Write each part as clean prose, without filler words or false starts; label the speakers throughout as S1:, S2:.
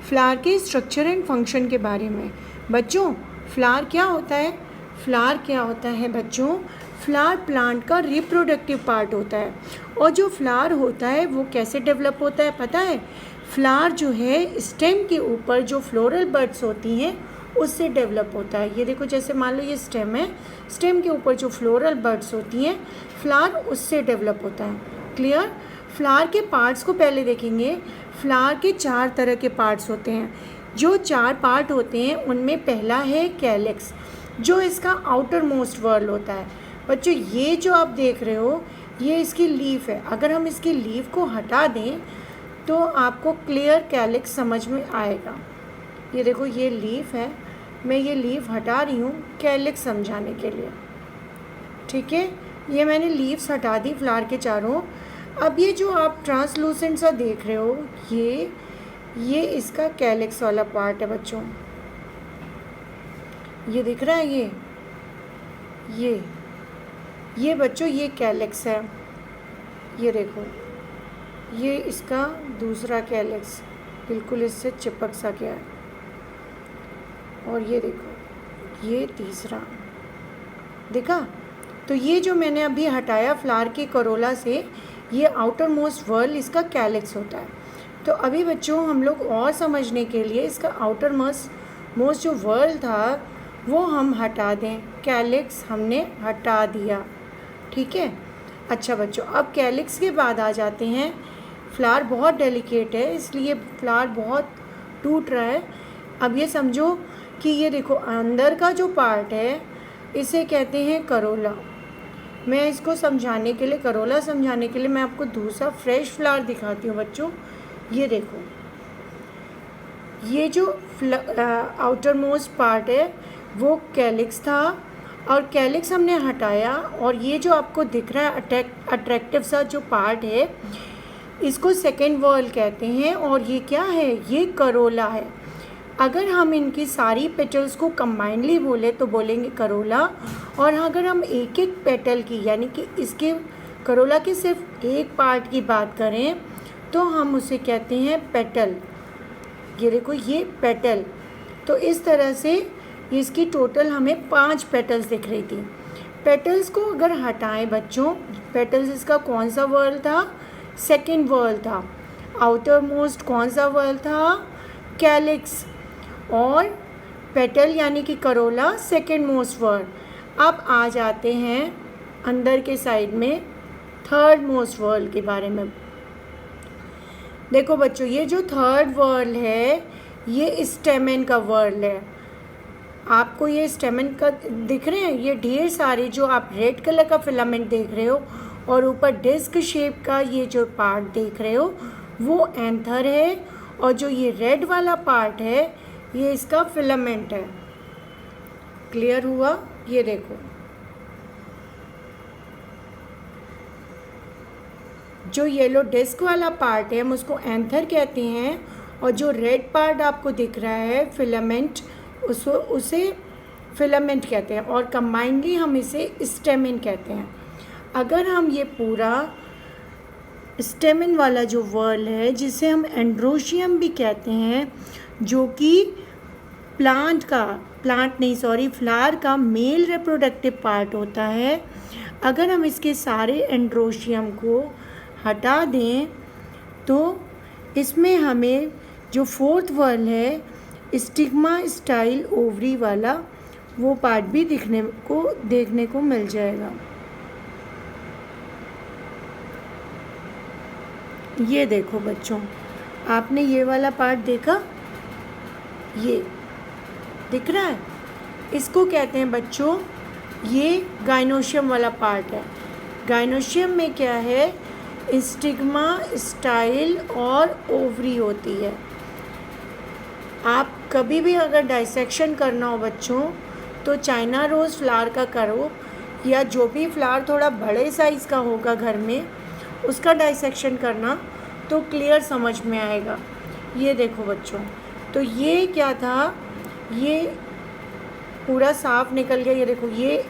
S1: Flower के structure and function के बारे में। बच्चों फ्लावर क्या होता है? फ्लावर क्या होता है बच्चों? फ्लावर प्लांट का रिप्रोडक्टिव पार्ट होता है। और जो फ्लावर होता है वो कैसे डेवलप होता है पता है? फ्लावर जो है स्टेम के ऊपर जो फ्लोरल बड्स होती हैं उससे डेवलप होता है। ये देखो, जैसे मान लो ये स्टेम है, स्टेम के ऊपर जो फ्लोरल बड्स होती हैं फ्लावर उससे डेवलप होता है। क्लियर? फ्लावर के पार्ट्स को पहले देखेंगे। फ्लावर के 4 तरह के पार्ट्स होते हैं। जो 4 पार्ट होते हैं उनमें पहला है कैलिक्स, जो इसका आउटर मोस्ट वर्ल होता है। बच्चों ये जो आप देख रहे हो ये इसकी लीफ है। अगर हम इसकी लीफ को हटा दें तो आपको क्लियर कैलिक्स समझ में आएगा। ये देखो ये लीफ है, मैं ये लीफ हटा रही हूँ कैलिक्स समझाने के लिए। ठीक है, ये मैंने लीव्स हटा दी फ्लावर के चारों। अब ये जो आप ट्रांसलूसेंट सा देख रहे हो ये इसका कैलिक्स वाला पार्ट है बच्चों। ये दिख रहा है ये बच्चों ये कैलिक्स है। ये देखो ये इसका दूसरा कैलिक्स बिल्कुल इससे चिपक सा गया है। और ये देखो ये तीसरा, देखा? तो ये जो मैंने अभी हटाया फ्लावर के करोला से, ये आउटर मोस्ट वर्ल इसका कैलिक्स होता है। तो अभी बच्चों हम लोग और समझने के लिए इसका आउटर मोस्ट जो वर्ल था वो हम हटा दें। कैलिक्स हमने हटा दिया। ठीक है। अच्छा बच्चों, अब कैलिक्स के बाद आ जाते हैं, फ्लावर बहुत डेलिकेट है इसलिए फ्लावर बहुत टूट रहा है। अब ये समझो कि ये देखो अंदर का जो पार्ट है इसे कहते हैं करोला। मैं इसको समझाने के लिए, करोला समझाने के लिए मैं आपको दूसरा फ्रेश फ्लावर दिखाती हूँ बच्चों। ये देखो ये जो आउटर मोस्ट पार्ट है वो कैलिक्स था और कैलिक्स हमने हटाया और ये जो आपको दिख रहा है अट्रैक्टिव सा जो पार्ट है इसको सेकेंड वर्ल कहते हैं। और ये क्या है? ये करोला है। अगर हम इनकी सारी पेटल्स को कंबाइंडली बोले तो बोलेंगे करोला। और अगर हम एक एक पेटल की यानी कि इसके करोला के सिर्फ एक पार्ट की बात करें तो हम उसे कहते हैं पेटल। ये देखो ये पेटल। तो इस तरह से इसकी टोटल हमें 5 पेटल्स दिख रही थी। पेटल्स को अगर हटाएं बच्चों, पेटल्स इसका कौन सा वर्ल था? सेकेंड वर्ल था। आउटर मोस्ट कौन सा वर्ल था? कैलिक्स। और पेटल यानी कि करोला सेकेंड मोस्ट वर्ल। अब आ जाते हैं अंदर के साइड में थर्ड मोस्ट वर्ल के बारे में। देखो बच्चों ये जो थर्ड वर्ल है ये स्टेमेन का वर्ल है। आपको ये स्टेमेन का दिख रहे हैं, ये ढेर सारे जो आप रेड कलर का फिलामेंट देख रहे हो और ऊपर डिस्क शेप का ये जो पार्ट देख रहे हो वो एंथर है। और जो ये रेड वाला पार्ट है ये इसका फिलामेंट है। क्लियर हुआ? ये देखो जो येलो डिस्क वाला पार्ट है हम उसको एंथर कहते हैं और जो रेड पार्ट आपको दिख रहा है फिलामेंट उसे फिलामेंट कहते हैं और कंबाइंडली हम इसे स्टेमेन कहते हैं। अगर हम ये पूरा स्टेमेन वाला जो वर्ल है जिसे हम एंड्रोशियम भी कहते हैं, जो कि फ्लावर का मेल रिप्रोडक्टिव पार्ट होता है, अगर हम इसके सारे एंड्रोशियम को हटा दें तो इसमें हमें जो फोर्थ वर्ल है स्टिग्मा स्टाइल ओवरी वाला वो पार्ट भी देखने को मिल जाएगा। ये देखो बच्चों, आपने ये वाला पार्ट देखा? ये दिख रहा है? इसको कहते हैं बच्चों, ये गाइनोशियम वाला पार्ट है। गाइनोशियम में क्या है? स्टिग्मा स्टाइल और ओवरी होती है। आप कभी भी अगर डाइसेक्शन करना हो बच्चों तो चाइना रोज़ फ्लावर का करो, या जो भी फ्लावर थोड़ा बड़े साइज़ का होगा घर में उसका डाइसेक्शन करना तो क्लियर समझ में आएगा। ये देखो बच्चों, तो ये क्या था? ये पूरा साफ निकल गया। ये देखो ये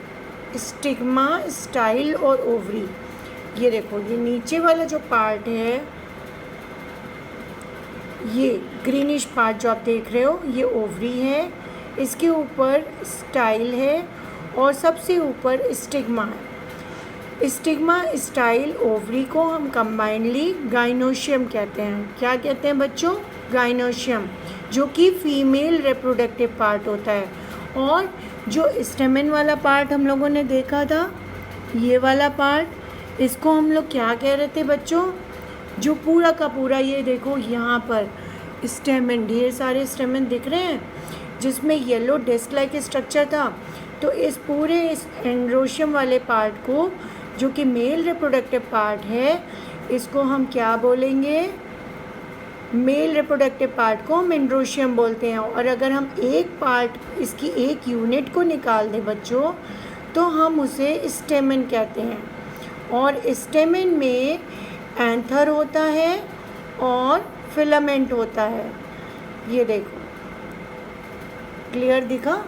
S1: स्टिग्मा स्टाइल और ओवरी। ये देखो ये नीचे वाला जो पार्ट है ये ग्रीनिश पार्ट जो आप देख रहे हो ये ओवरी है, इसके ऊपर स्टाइल है और सबसे ऊपर स्टिग्मा है। स्टिग्मा स्टाइल ओवरी को हम कंबाइंडली गाइनोशियम कहते हैं। क्या कहते हैं बच्चों? गाइनोशियम, जो कि फीमेल रिप्रोडक्टिव पार्ट होता है। और जो स्टेमन वाला पार्ट हम लोगों ने देखा था, ये वाला पार्ट, इसको हम लोग क्या कह रहे थे बच्चों? जो पूरा का पूरा, ये देखो यहाँ पर स्टेमन, ढेर सारे स्टेमन दिख रहे हैं जिसमें येलो डिस्क लाइक स्ट्रक्चर था। तो इस पूरे इस एंड्रोशियम वाले पार्ट को, जो कि मेल रिप्रोडक्टिव पार्ट है, इसको हम क्या बोलेंगे? मेल रिप्रोडक्टिव पार्ट को हम एंड्रोशियम बोलते हैं। और अगर हम एक पार्ट, इसकी एक यूनिट को निकाल दें बच्चों, तो हम उसे स्टेमन कहते हैं। और स्टेमन में एंथर होता है और फिलामेंट होता है। ये देखो, क्लियर दिखा?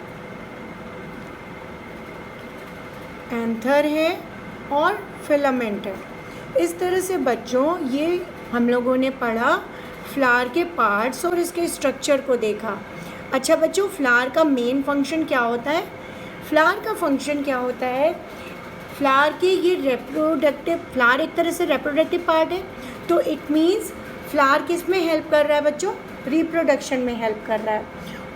S1: एंथर है और फिलामेंट है। इस तरह से बच्चों ये हम लोगों ने पढ़ा, फ्लावर के पार्ट्स और इसके स्ट्रक्चर को देखा। अच्छा बच्चों, फ्लावर का मेन फंक्शन क्या होता है? फ्लावर का फंक्शन क्या होता है? फ्लावर की ये रिप्रोडक्टिव, फ्लावर एक तरह से रिप्रोडक्टिव पार्ट है, तो इट मीन्स फ्लावर किस में हेल्प कर रहा है बच्चों? रिप्रोडक्शन में हेल्प कर रहा है।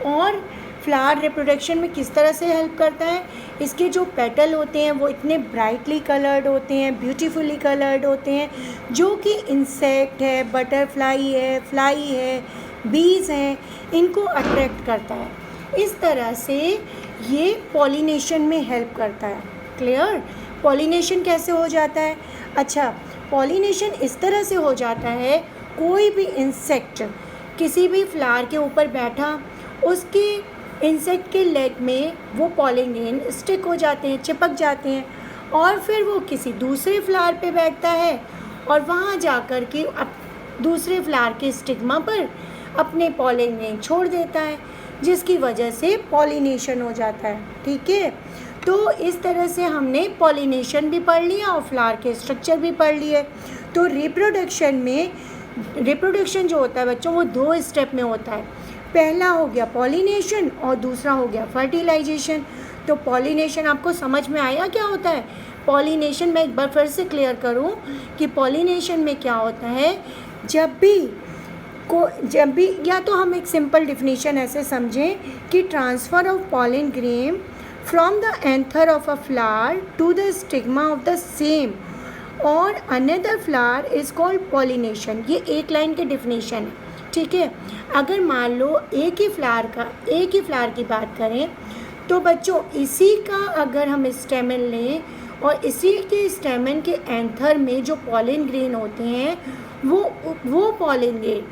S1: और फ्लावर रिप्रोडक्शन में किस तरह से हेल्प करता है? इसके जो पेटल होते हैं वो इतने ब्राइटली कलर्ड होते हैं, ब्यूटीफुली कलर्ड होते हैं, जो कि इंसेक्ट है, बटरफ्लाई है, फ्लाई है, बीज हैं, इनको अट्रैक्ट करता है। इस तरह से ये पॉलिनेशन में हेल्प करता है। क्लियर? पॉलिनेशन कैसे हो जाता है? अच्छा, पॉलिनेशन इस तरह से हो जाता है, कोई भी इंसेक्ट किसी भी फ्लावर के ऊपर बैठा, उसके इंसेक्ट के लेग में वो पॉलन ग्रेन स्टिक हो जाते हैं, चिपक जाते हैं, और फिर वो किसी दूसरे फ्लावर पे बैठता है और वहाँ जाकर के दूसरे फ्लावर के स्टिग्मा पर अपने पॉलन ग्रेन छोड़ देता है, जिसकी वजह से पॉलिनेशन हो जाता है। ठीक है, तो इस तरह से हमने पॉलिनेशन भी पढ़ लिया और फ्लावर के स्ट्रक्चर भी पढ़ लिए। तो रिप्रोडक्शन में, रिप्रोडक्शन जो होता है बच्चों वो 2 स्टेप में होता है। पहला हो गया पॉलिनेशन और दूसरा हो गया फर्टिलाइजेशन। तो पॉलिनेशन आपको समझ में आया क्या होता है? पॉलिनेशन मैं एक बार फिर से क्लियर करूं कि पॉलिनेशन में क्या होता है, जब भी या तो हम एक सिंपल डिफिनीशन ऐसे समझें कि transfer of pollen grain from the anther of a flower to the stigma of the same or another flower is called pollination. ये एक लाइन की डिफिनीशन है। ठीक है, अगर मान लो एक ही फ्लावर की बात करें, तो बच्चों इसी का अगर हम स्टेमन लें और इसी के स्टेमन के एंथर में जो पॉलन ग्रेन होते हैं, वो पॉलन ग्रेन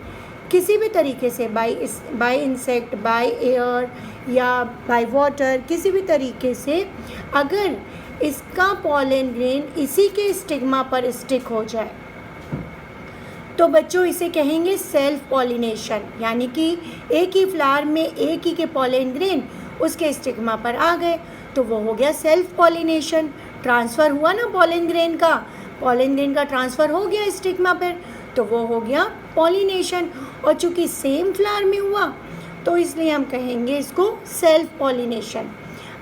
S1: किसी भी तरीके से बाय इंसेक्ट, बाय एयर या बाय वाटर, किसी भी तरीके से अगर इसका पॉलन ग्रेन इसी के स्टिग्मा पर स्टिक हो जाए, तो बच्चों इसे कहेंगे सेल्फ पॉलिनेशन। यानी कि एक ही फ्लावर में एक ही के पॉलन ग्रेन उसके स्टिग्मा पर आ गए, तो वो हो गया सेल्फ पॉलिनेशन। ट्रांसफ़र हुआ ना पॉलन ग्रेन का ट्रांसफ़र हो गया स्टिग्मा पर, तो वो हो गया पॉलिनेशन। और चूँकि सेम फ्लावर में हुआ, तो इसलिए हम कहेंगे इसको सेल्फ पॉलिनेशन।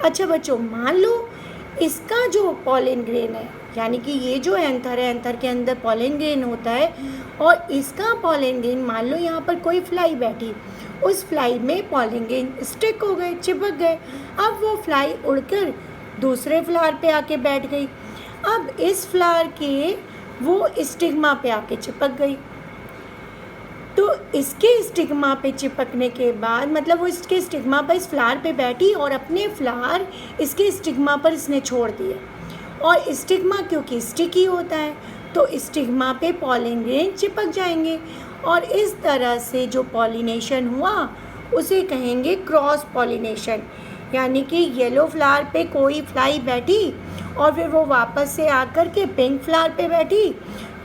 S1: अच्छा बच्चों, मान लो इसका जो पॉलन ग्रेन है, यानी कि ये जो एंथर है, एंथर के अंदर पॉलन ग्रेन होता है, और इसका पॉलन ग्रेन, मान लो यहाँ पर कोई फ्लाई बैठी, उस फ्लाई में पॉलन ग्रेन स्टिक हो गए, चिपक गए। अब वो फ्लाई उड़कर दूसरे फ्लावर पे आके बैठ गई। अब इस फ्लावर के वो स्टिग्मा पे आके चिपक गई, तो इसके स्टिग्मा पे चिपकने के बाद, मतलब वो इसके स्टिग्मा पर, इस फ्लावर पे बैठी और अपने फ्लावर इसके स्टिग्मा पर इसने छोड़ दिए। और स्टिग्मा क्योंकि स्टिकी होता है, तो स्टिग्मा पे पॉलन ग्रेन चिपक जाएंगे, और इस तरह से जो पॉलिनेशन हुआ उसे कहेंगे क्रॉस पॉलिनेशन। यानी कि येलो फ्लावर पे कोई फ्लाई बैठी और फिर वो वापस से आकर के पिंक फ्लावर पे बैठी,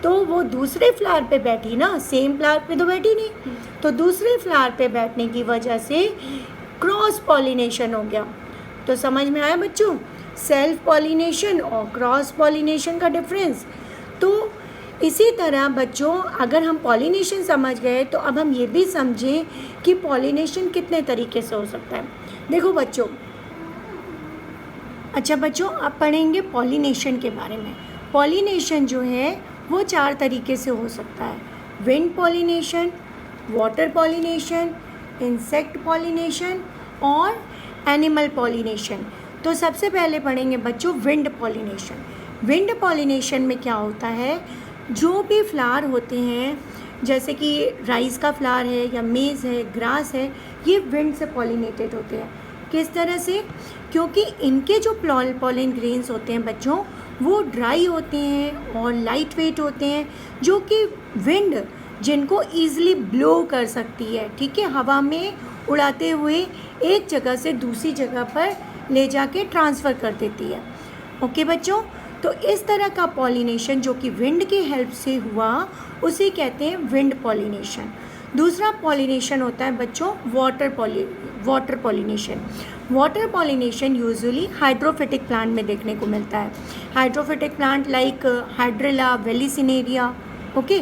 S1: तो वो दूसरे फ्लावर पे बैठी ना, सेम फ्लावर पे तो बैठी नहीं, तो दूसरे फ्लावर पे बैठने की वजह से क्रॉस पॉलिनेशन हो गया। तो समझ में आया बच्चों सेल्फ पॉलिनेशन और क्रॉस पॉलिनेशन का डिफरेंस? तो इसी तरह बच्चों, अगर हम पॉलिनेशन समझ गए तो अब हम ये भी समझें कि पॉलिनेशन कितने तरीके से हो सकता है। देखो बच्चों, अच्छा बच्चों, आप पढ़ेंगे पॉलिनेशन के बारे में। पॉलिनेशन जो है वो 4 तरीके से हो सकता है। Wind pollination, water pollination, insect pollination और एनिमल पॉलिनेशन। तो सबसे पहले पढ़ेंगे बच्चों विंड पॉलिनेशन। विंड पॉलिनेशन में क्या होता है, जो भी फ्लावर होते हैं, जैसे कि राइस का फ्लावर है या मेज़ है, ग्रास है, ये विंड से पॉलिनेटेड होते हैं। किस तरह से? क्योंकि इनके जो पॉलन ग्रेन्स होते हैं बच्चों, वो ड्राई होते हैं और लाइट वेट होते हैं, जो कि विंड जिनको ईज़िली ब्लो कर सकती है, ठीक है, हवा में उड़ाते हुए एक जगह से दूसरी जगह पर ले जाके ट्रांसफ़र कर देती है। ओके बच्चों, तो इस तरह का पॉलिनेशन जो कि विंड की हेल्प से हुआ, उसे कहते हैं विंड पॉलिनेशन। दूसरा पॉलिनेशन होता है बच्चों water pollination. Water pollination usually hydrophytic plant में देखने को मिलता है। Hydrophytic plant like hydrilla, vallisneria. Okay,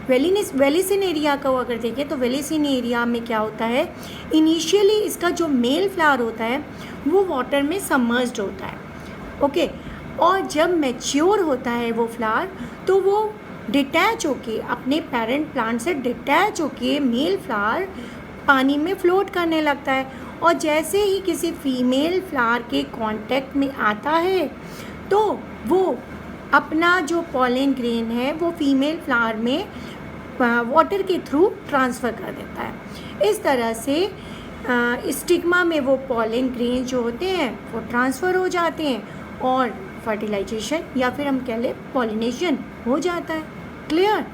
S1: vallisneria को अगर देखें तो वेलिसिनेरिया में क्या होता है, इनिशियली इसका जो मेल फ्लावर होता है वो वाटर में सबमर्ज्ड होता है। ओके, और जब मैच्योर होता है वो फ्लावर, तो वो डिटैच होके, अपने पेरेंट प्लांट से डिटैच होके मेल फ्लावर पानी में फ्लोट करने लगता है। और जैसे ही किसी फीमेल फ्लावर के कांटेक्ट में आता है, तो वो अपना जो पॉलन ग्रेन है वो फीमेल फ्लावर में वाटर के थ्रू ट्रांसफ़र कर देता है। इस तरह से स्टिग्मा में वो पॉलन ग्रेन जो होते हैं वो ट्रांसफ़र हो जाते हैं और फर्टिलाइजेशन या फिर हम कह लें पॉलिनेशन हो जाता है। क्लियर?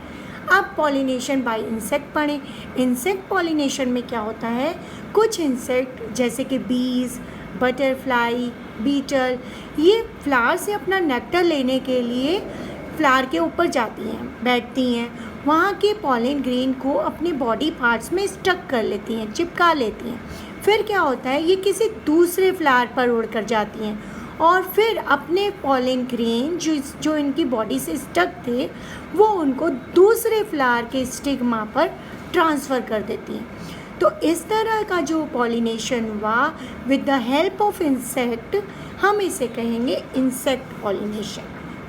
S1: अब पॉलिनेशन बाय इंसेक्ट पढ़ें। इंसेक्ट पॉलिनेशन में क्या होता है, कुछ इंसेक्ट जैसे कि बीज, बटरफ्लाई, बीटल, ये फ्लावर से अपना नेक्टर लेने के लिए फ्लावर के ऊपर जाती हैं, बैठती हैं, वहाँ के पॉलन ग्रेन को अपने बॉडी पार्ट्स में स्टक कर लेती हैं, चिपका लेती हैं। फिर क्या होता है, ये किसी दूसरे फ्लावर पर उड़ कर जाती हैं और फिर अपने पॉलन ग्रेन जो इनकी बॉडी से स्टक थे, वो उनको दूसरे फ्लावर के स्टिग्मा पर ट्रांसफ़र कर देती हैं। तो इस तरह का जो पॉलिनेशन हुआ with the help of insect, हम इसे कहेंगे इंसेक्ट पॉलिनेशन।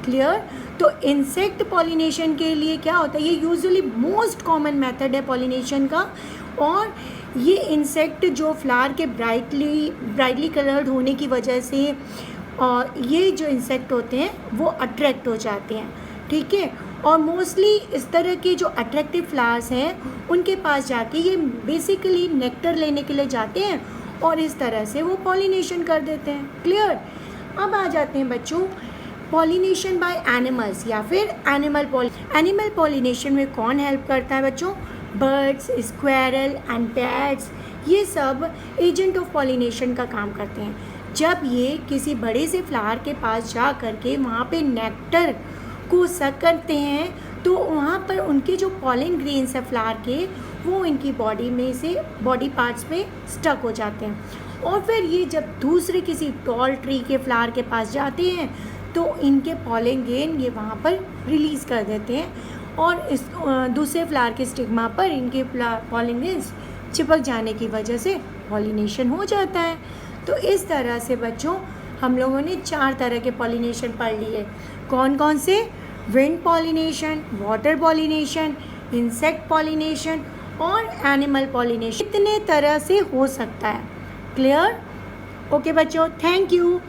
S1: क्लियर? तो इंसेक्ट पॉलिनेशन के लिए क्या होता है, ये यूजुअली मोस्ट कॉमन मेथड है पॉलिनेशन का। और ये इंसेक्ट जो फ्लावर के ब्राइटली कलर्ड होने की वजह से, और ये जो इंसेक्ट होते हैं वो अट्रैक्ट हो जाते हैं, ठीक है। और मोस्टली इस तरह के जो अट्रैक्टिव फ्लावर्स हैं उनके पास जाके ये बेसिकली नेक्टर लेने के लिए जाते हैं और इस तरह से वो पॉलिनेशन कर देते हैं। क्लियर? अब आ जाते हैं बच्चों पॉलिनेशन बाय एनिमल्स या फिर एनिमल पॉलिनेशन में कौन हेल्प करता है बच्चों? बर्ड्स, स्क्वायरल एंड बैट्स, ये सब एजेंट ऑफ पॉलिनेशन का काम करते हैं। जब ये किसी बड़े से फ्लावर के पास जा कर के वहाँ पे नेक्टर को सक करते हैं, तो वहाँ पर उनके जो पॉलन ग्रेन्स है फ्लावर के, वो इनकी बॉडी में से बॉडी पार्ट्स में स्टक हो जाते हैं। और फिर ये जब दूसरे किसी टॉल ट्री के फ्लावर के पास जाते हैं, तो इनके पॉलन ग्रेन ये वहाँ पर रिलीज़ कर देते हैं और इस दूसरे फ्लावर के स्टिग्मा पर इनके पॉलन ग्रेन्स चिपक जाने की वजह से पॉलिनेशन हो जाता है। तो इस तरह से बच्चों हम लोगों ने 4 तरह के पॉलिनेशन पढ़ लिए। कौन कौन से? Wind pollination, water pollination, insect pollination और एनिमल पॉलिनेशन। कितने तरह से हो सकता है। क्लियर? ओके बच्चों, थैंक यू।